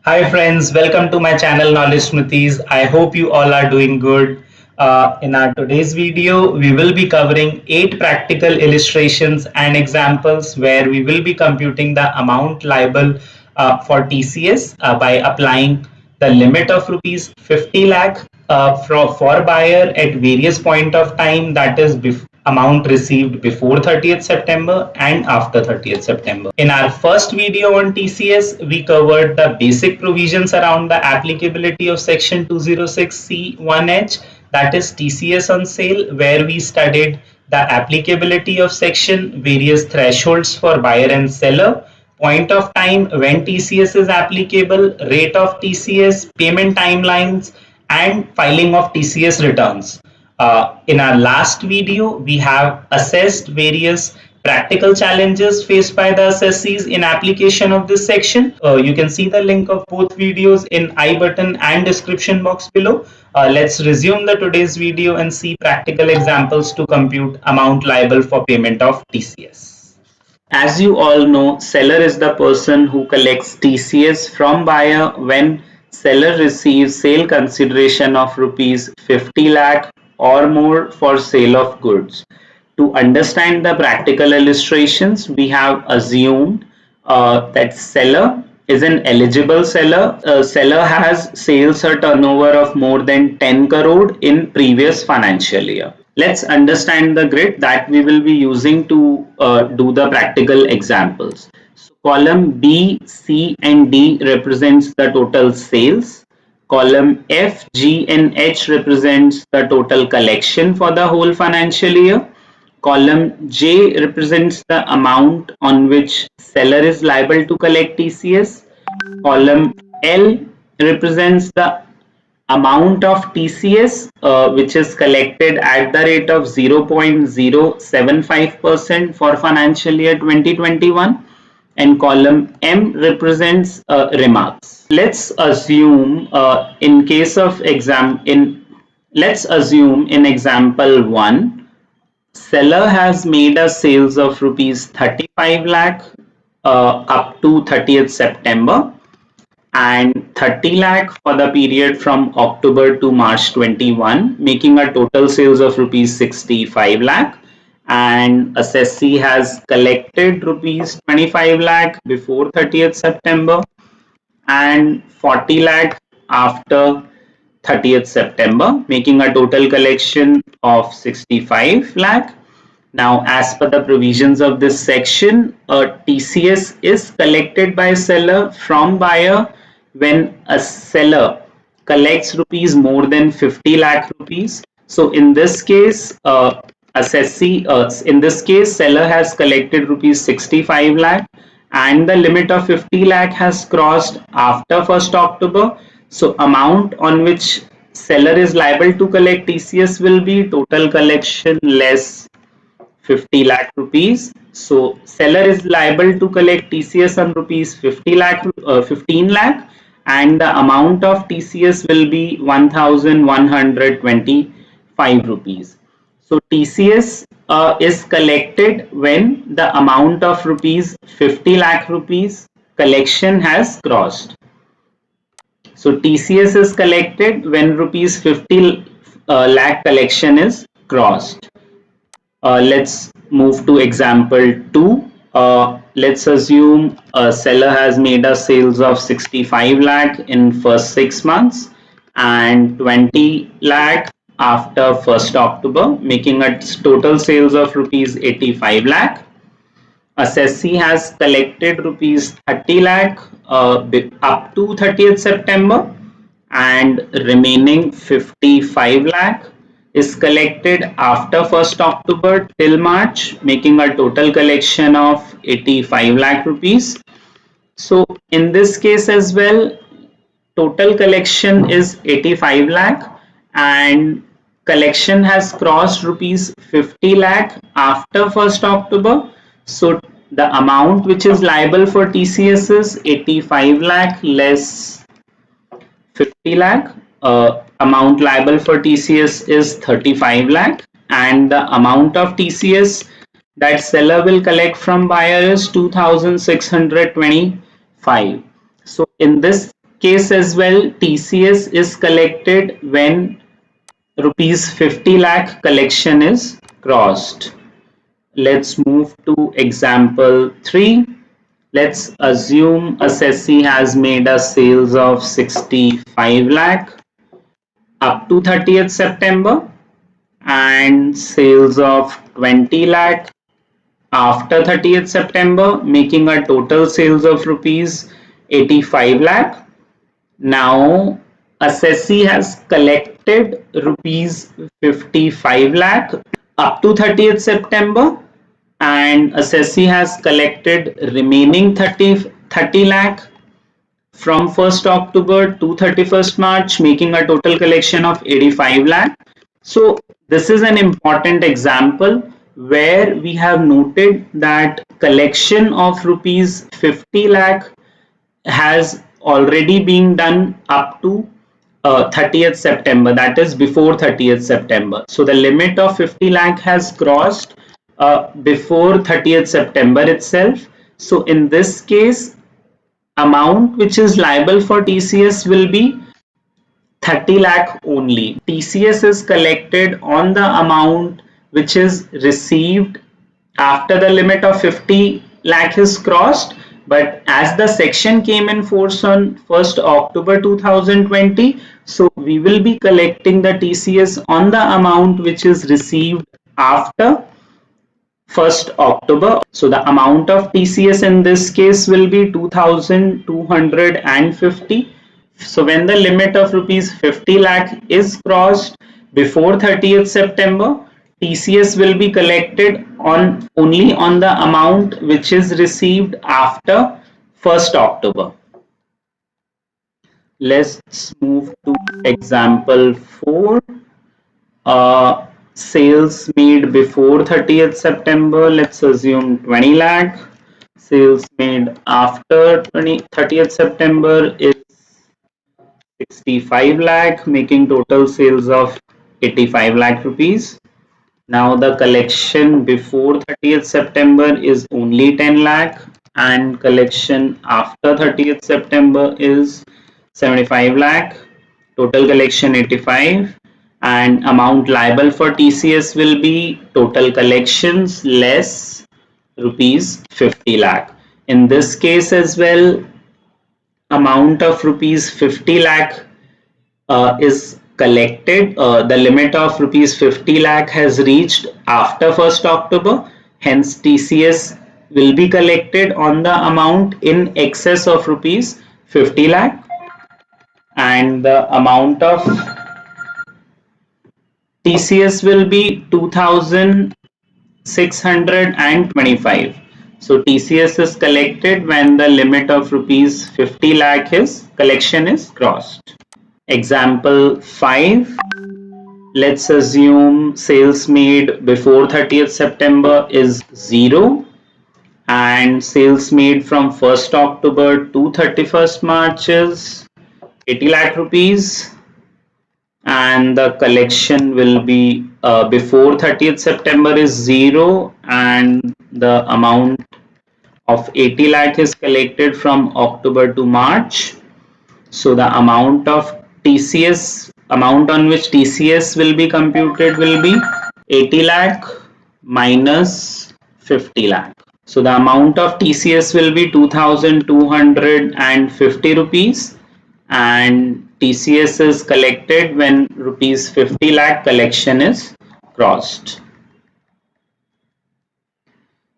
Hi friends, welcome to my channel Knowledge Smithies. I hope you all are doing good. In our today's video, we will be covering 8 practical illustrations and examples where we will be computing the amount liable for TCS by applying the limit of rupees 50 lakh for buyer at various point of time, that is amount received before 30th September and after 30th September. In our first video on TCS, we covered the basic provisions around the applicability of section 206C1H, that is TCS on sale, where we studied the applicability of section, various thresholds for buyer and seller, point of time when TCS is applicable, rate of TCS, payment timelines, and filing of TCS returns. In our last video, we have assessed various practical challenges faced by the assessees in application of this section. You can see the link of both videos in I button and description box below. Let's resume the today's video and see practical examples to compute amount liable for payment of TCS. As you all know, seller is the person who collects TCS from buyer when seller receives sale consideration of rupees 50 lakh or more for sale of goods. To understand the practical illustrations, we have assumed that seller is an eligible seller. Seller has sales or turnover of more than 10 crore in previous financial year. Let's understand the grid that we will be using to do the practical examples. So column B, C and D represents the total sales. Column F, G and H represents the total collection for the whole financial year. Column J represents the amount on which seller is liable to collect TCS. Column L represents the amount of TCS which is collected at the rate of 0.075% for financial year 2021, and column M represents remarks. Let's assume in example 1, seller has made a sales of rupees 35 lakh up to 30th September and 30 lakh for the period from October to March 21, making a total sales of rupees 65 lakh, and assessee has collected rupees 25 lakh before 30th September and 40 lakh after 30th September, making a total collection of 65 lakh. Now, as per the provisions of this section, TCS is collected by seller from buyer when a seller collects rupees more than 50 lakh rupees. So in this case, seller has collected rupees 65 lakh and the limit of 50 lakh has crossed after 1st October. So amount on which seller is liable to collect TCS will be total collection less 50 lakh rupees. So seller is liable to collect TCS on rupees 15 lakh, and the amount of TCS will be 1125 rupees. So TCS is collected when the amount of rupees 50 lakh rupees collection has crossed. So TCS is collected when rupees 50 lakh collection is crossed. Let's move to example 2. Let's assume a seller has made a sales of 65 lakh in first 6 months and 20 lakh after 1st October, making a total sales of rupees 85 lakh. Assessee has collected rupees 30 lakh up to 30th September and remaining 55 lakh is collected after 1st October till March, making a total collection of 85 lakh rupees. So in this case as well, total collection is 85 lakh and collection has crossed rupees 50 lakh after 1st October. So the amount which is liable for TCS is 85 lakh less 50 lakh. Amount liable for TCS is 35 lakh and the amount of TCS that seller will collect from buyer is 2625. So in this case as well, TCS is collected when rupees 50 lakh collection is crossed. Let's move to example 3. Let's assume assessee has made a sales of 65 lakh up to 30th September and sales of 20 lakh after 30th September, making a total sales of rupees 85 lakh. Now, assessee has collected rupees 55 lakh up to 30th September and assessee has collected remaining 30 lakh from 1st October to 31st March, making a total collection of 85 lakh. So this is an important example where we have noted that collection of rupees 50 lakh has already been done up to 30th September, that is before 30th September. So the limit of 50 lakh has crossed before 30th September itself. So in this case, amount which is liable for TCS will be 30 lakh only. TCS is collected on the amount which is received after the limit of 50 lakh is crossed, but as the section came in force on 1st October 2020, so we will be collecting the TCS on the amount which is received after 1st October. So the amount of TCS in this case will be 2250. So when the limit of rupees 50 lakh is crossed before 30th September, TCS will be collected on only on the amount which is received after 1st October. Let's move to example 4. Sales made before 30th September, let's assume 20 lakh. Sales made after 30th September is 65 lakh, making total sales of 85 lakh rupees. Now the collection before 30th September is only 10 lakh and collection after 30th September is 75 lakh. Total collection 85 and amount liable for TCS will be total collections less rupees 50 lakh. In this case as well, amount of rupees 50 lakh is collected. The limit of rupees 50 lakh has reached after 1st October. Hence, TCS will be collected on the amount in excess of rupees 50 lakh and the amount of TCS will be 2625. So TCS is collected when the limit of rupees 50 lakh is collection is crossed. Example 5. Let's assume sales made before 30th September is 0 and sales made from 1st October to 31st March is 80 lakh rupees and the collection will be before 30th September is 0 and the amount of 80 lakh is collected from October to March. So the amount of TCS, amount on which TCS will be computed will be 80 lakh minus 50 lakh. So the amount of TCS will be 2250 rupees and TCS is collected when rupees 50 lakh collection is crossed.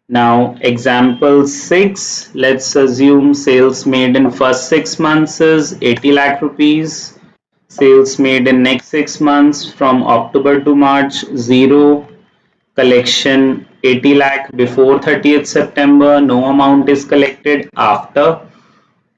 Now example 6, let's assume sales made in first 6 months is 80 lakh rupees, sales made in next 6 months from October to March 0, collection 80 lakh before 30th September, no amount is collected after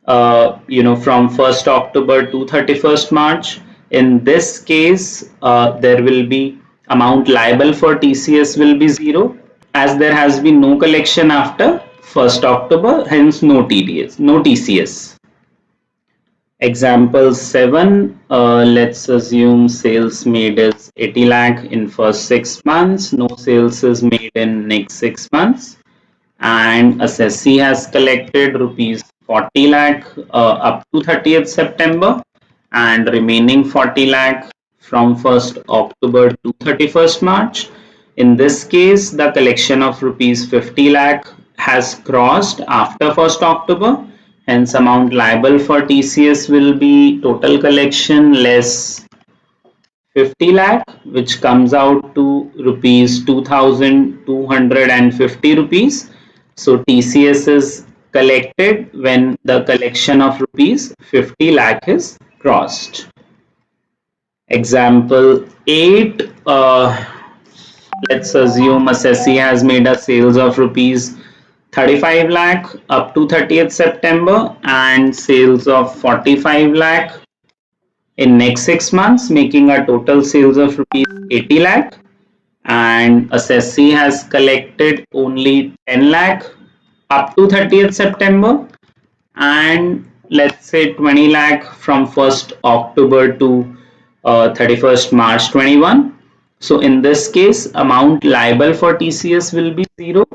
from 1st October to 31st March. In this case, there will be amount liable for TCS will be 0 as there has been no collection after 1st October, hence no TDS, no TCS. Example 7, let's assume sales made is 80 lakh in first 6 months, no sales is made in next 6 months and assessee has collected rupees 40 lakh up to 30th September and remaining 40 lakh from 1st October to 31st March. In this case, the collection of rupees 50 lakh has crossed after 1st October. Hence, amount liable for TCS will be total collection less 50 lakh, which comes out to rupees 2250 rupees. So TCS is collected when the collection of rupees 50 lakh is crossed. Example 8, let's assume assessee has made a sales of rupees 35 lakh up to 30th September and sales of 45 lakh in next 6 months, making a total sales of rupees 80 lakh, and assessee has collected only 10 lakh up to 30th September and let's say 20 lakh from 1st October to 31st March 21. So in this case, amount liable for TCS will be 0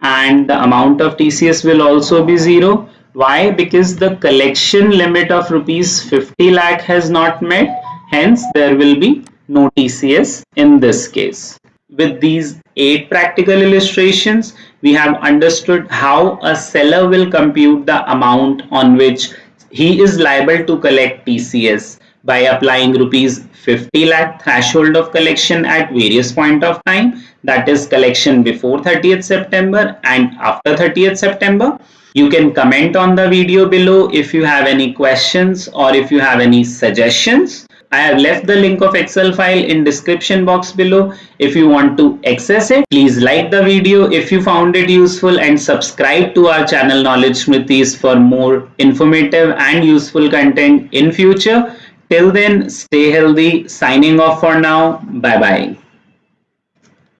and the amount of TCS will also be 0. Why? Because the collection limit of rupees 50 lakh has not met. Hence, there will be no TCS in this case. With these 8 practical illustrations, we have understood how a seller will compute the amount on which he is liable to collect TCS by applying rupees 50 lakh threshold of collection at various point of time, that is collection before 30th September and after 30th September. You can comment on the video below if you have any questions or if you have any suggestions. I have left the link of Excel file in description box below. If you want to access it, please like the video if you found it useful and subscribe to our channel Knowledge Smritis for more informative and useful content in future. Till then, stay healthy. Signing off for now. Bye bye.